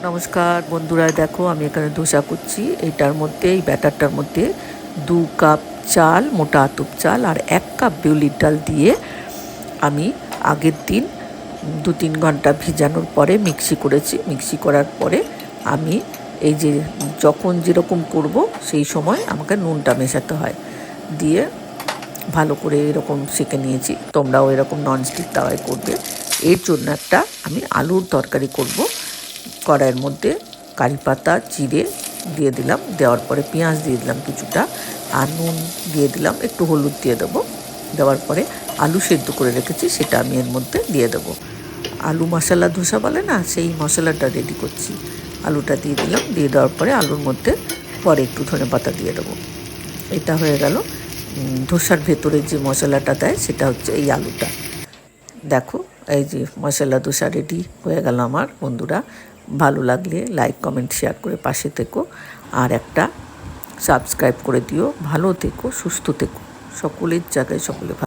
নমস্কার বন্ধুরা, দেখো আমি এখানে ধোসা করছি। এই ব্যাটারটার মধ্যে 2 কাপ চাল, মোটা আতপ চাল আর 1 কাপ বিউলির ডাল দিয়ে আমি আগের দিন 2-3 ঘন্টা ভিজানোর পরে মিক্সি করার পরে আমি এই যে যখন যেরকম করব সেই সময় আমাকে নুনটা মেশাতে হয়, দিয়ে ভালো করে এরকম সেঁকে নিয়েছি। তোমরাও এরকম ননস্টিক তাওয়ায় করবে। এর জন্য আমি আলুর তরকারি করব। কড়াইয়ের মধ্যে কারি পাতা, জিরে দিয়ে দিলাম, দেওয়ার পরে পেঁয়াজ দিয়ে দিলাম কিছুটা, আর নুন দিয়ে দিলাম, একটু হলুদ দিয়ে দেবো। দেওয়ার পরে আলু সেদ্ধ করে রেখেছি সেটা আমি এর মধ্যে দিয়ে দেবো। আলু মশলা ধোসা বলে না, সেই মশলাটা রেডি করছি। আলুটা দিয়ে দিলাম, দিয়ে দেওয়ার পরে আলুর মধ্যে পরে একটু ধনেপাতা দিয়ে দেবো। এটা হয়ে গেল ধোসার ভেতরে যে মশলাটা দেয়, সেটা হচ্ছে এই আলুটা। দেখো এই যে মশলা ধোসা রেডি হয়ে গেল আমার। বন্ধুরা, ভালো লাগলে লাইক, কমেন্ট, শেয়ার করে পাশে থেকো, আর একটা সাবস্ক্রাইব করে দিও। ভালো থেকো, সুস্থ থেকো, সকলের জায়গায় সকলে ভালো।